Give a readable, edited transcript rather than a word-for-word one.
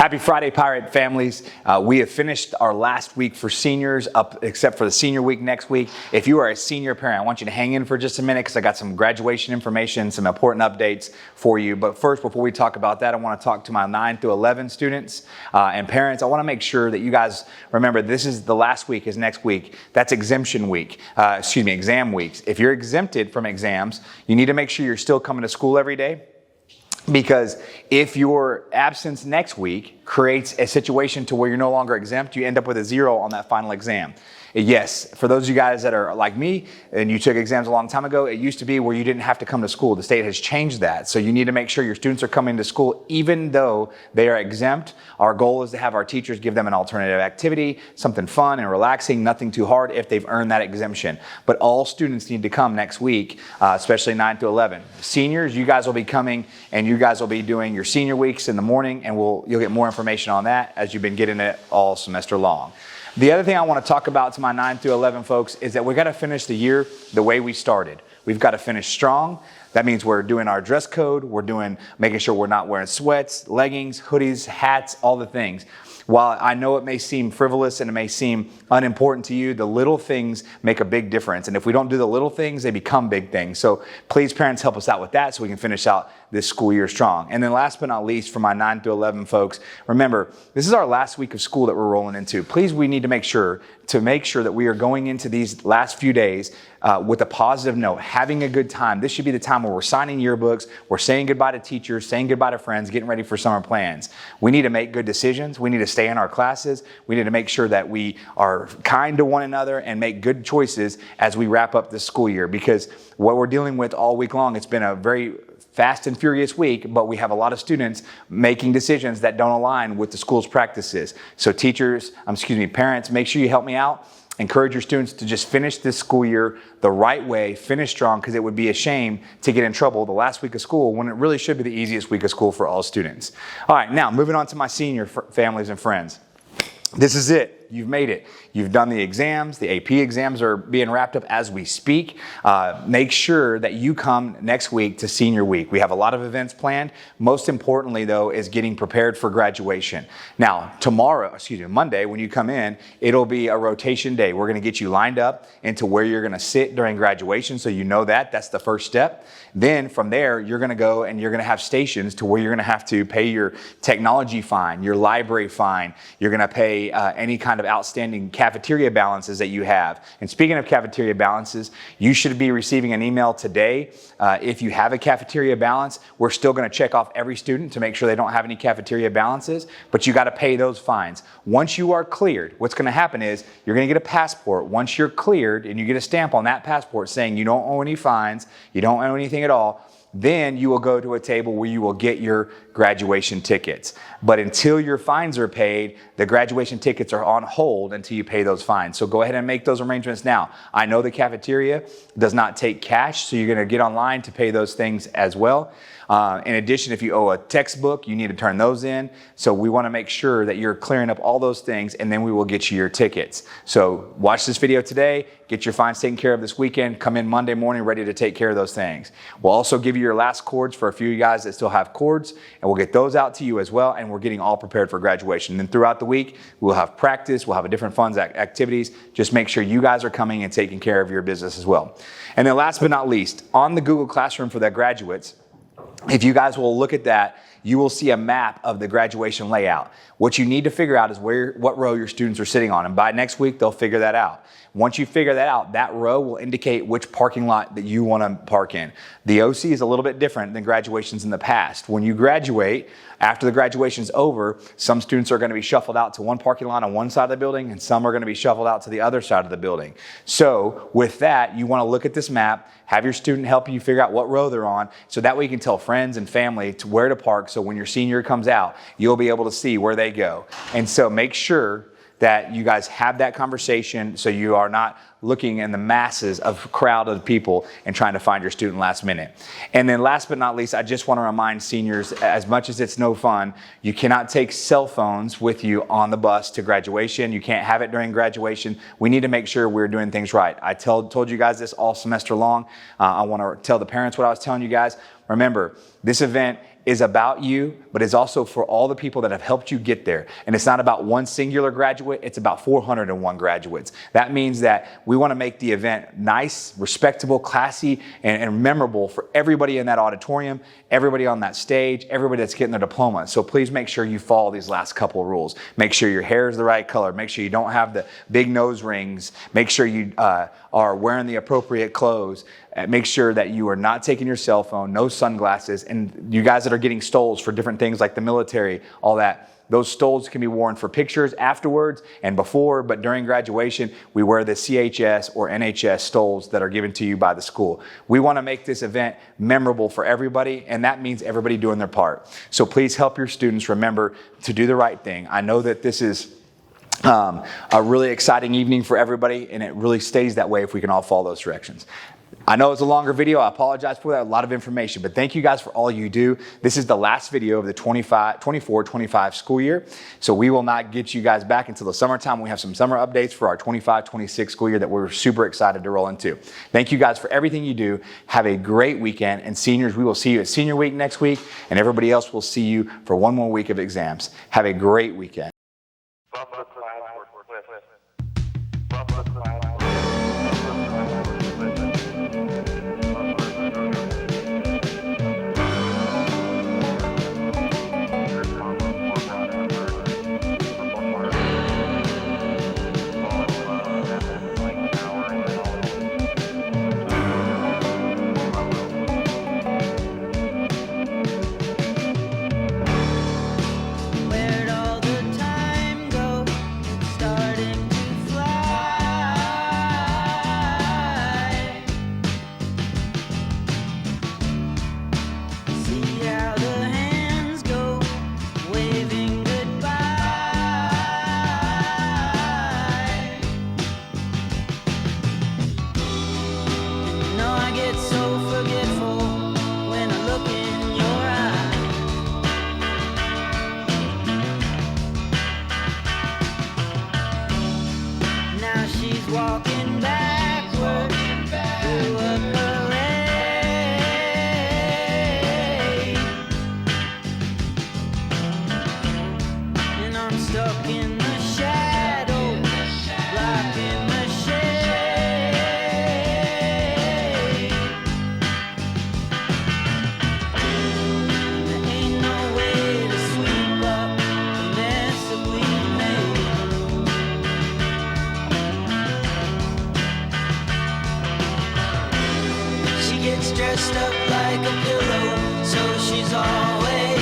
Happy Friday, Pirate families. We have finished our last week for seniors, except for the senior week next week. If you are a senior parent, I want you to hang in for just a minute because I got some graduation information, some important updates for you. But first, before we talk about that, I want to talk to my 9 through 11 students and parents. I want to make sure that you guys remember this is the last week is next week. That's exemption week, exam weeks. If you're exempted from exams, you need to make sure you're still coming to school every day. Because if your absence next week creates a situation to where you're no longer exempt, you end up with a 0 on that final exam. Yes, for those of you guys that are like me and you took exams a long time ago, it used to be where you didn't have to come to school. The state has changed that. So you need to make sure your students are coming to school even though they are exempt. Our goal is to have our teachers give them an alternative activity, something fun and relaxing, nothing too hard if they've earned that exemption. But all students need to come next week, especially 9 through 11. Seniors, you guys will be coming and you guys will be doing your senior weeks in the morning, and you'll get more information on that as you've been getting it all semester long. The other thing I want to talk about to my 9 through 11 folks is that we've got to finish the year the way we started. We've got to finish strong. That means we're doing our dress code. We're making sure we're not wearing sweats, leggings, hoodies, hats, all the things. While I know it may seem frivolous and it may seem unimportant to you, the little things make a big difference. And if we don't do the little things, they become big things. So please, parents, help us out with that so we can finish out this school year strong. And then last but not least, for my 9 through 11 folks, remember, this is our last week of school that we're rolling into. Please, we need to make sure that we are going into these last few days with a positive note, having a good time. This should be the time where we're signing yearbooks, we're saying goodbye to teachers, saying goodbye to friends, getting ready for summer plans. We need to make good decisions. We need to stay in our classes. We need to make sure that we are kind to one another and make good choices as we wrap up this school year, because what we're dealing with all week long, it's been a very fast and furious week, but we have a lot of students making decisions that don't align with the school's practices. So parents, make sure you help me out. Encourage your students to just finish this school year the right way, finish strong, because it would be a shame to get in trouble the last week of school when it really should be the easiest week of school for all students. All right, now moving on to my senior families and friends. This is it. You've made it. You've done the exams. The AP exams are being wrapped up as we speak. Make sure that you come next week to senior week. We have a lot of events planned. Most importantly, though, is getting prepared for graduation. Now, Monday, when you come in, it'll be a rotation day. We're going to get you lined up into where you're going to sit during graduation, so you know that. That's the first step. Then from there, you're going to go and you're going to have stations to where you're going to have to pay your technology fine, your library fine. You're going to pay any kind of outstanding cafeteria balances that you have. And speaking of cafeteria balances, you should be receiving an email today. If you have a cafeteria balance, we're still going to check off every student to make sure they don't have any cafeteria balances, but you got to pay those fines. Once you are cleared, what's going to happen is you're going to get a passport. Once you're cleared and you get a stamp on that passport saying you don't owe any fines, you don't owe anything at all, then you will go to a table where you will get your graduation tickets. But until your fines are paid, the graduation tickets are on hold until you pay those fines. So go ahead and make those arrangements now. I know the cafeteria does not take cash, so you're going to get online to pay those things as well. In addition, if you owe a textbook, you need to turn those in. So we want to make sure that you're clearing up all those things, and then we will get you your tickets. So watch this video today, get your fines taken care of this weekend, come in Monday morning ready to take care of those things. We'll also give you your last cords for a few of you guys that still have cords, and we'll get those out to you as well, and we're getting all prepared for graduation. Then throughout the week, we'll have practice, we'll have different fun activities. Just make sure you guys are coming and taking care of your business as well. And then last but not least, on the Google Classroom for the graduates, if you guys will look at that, you will see a map of the graduation layout. What you need to figure out is what row your students are sitting on. And by next week, they'll figure that out. Once you figure that out, that row will indicate which parking lot that you want to park in. The OC is a little bit different than graduations in the past. When you graduate, after the graduation's over, some students are going to be shuffled out to one parking lot on one side of the building, and some are going to be shuffled out to the other side of the building. So with that, you want to look at this map, have your student help you figure out what row they're on, so that way you can tell friends and family to where to park, so when your senior comes out, you'll be able to see where they go. And so make sure that you guys have that conversation so you are not looking in the masses of crowd of people and trying to find your student last minute. And then last but not least, I just want to remind seniors, as much as it's no fun, you cannot take cell phones with you on the bus to graduation. You can't have it during graduation. We need to make sure we're doing things right. I told you guys this all semester long. I want to tell the parents what I was telling you guys. Remember, this event is about you, but it's also for all the people that have helped you get there. And it's not about one singular graduate, it's about 401 graduates. That means that we want to make the event nice, respectable, classy, and memorable for everybody in that auditorium, everybody on that stage, everybody that's getting their diploma. So please make sure you follow these last couple of rules. Make sure your hair is the right color. Make sure you don't have the big nose rings. Make sure you are wearing the appropriate clothes. Make sure that you are not taking your cell phone, no sunglasses, and you guys that are getting stoles for different things like the military, all that, those stoles can be worn for pictures afterwards and before, but during graduation, we wear the CHS or NHS stoles that are given to you by the school. We want to make this event memorable for everybody, and that means everybody doing their part. So please help your students remember to do the right thing. I know that this is a really exciting evening for everybody, and it really stays that way if we can all follow those directions. I know it's a longer video. I apologize for that. A lot of information, but thank you guys for all you do. This is the last video of the 24-25 school year. So we will not get you guys back until the summertime. We have some summer updates for our 25-26 school year that we're super excited to roll into. Thank you guys for everything you do. Have a great weekend. And seniors, we will see you at senior week next week, and everybody else will see you for one more week of exams. Have a great weekend. Walking backward through a parade, and I'm stuck in the shadow, blocking the shade. There ain't no way to sweep up the mess that we made. Gets dressed up like a pillow, so she's always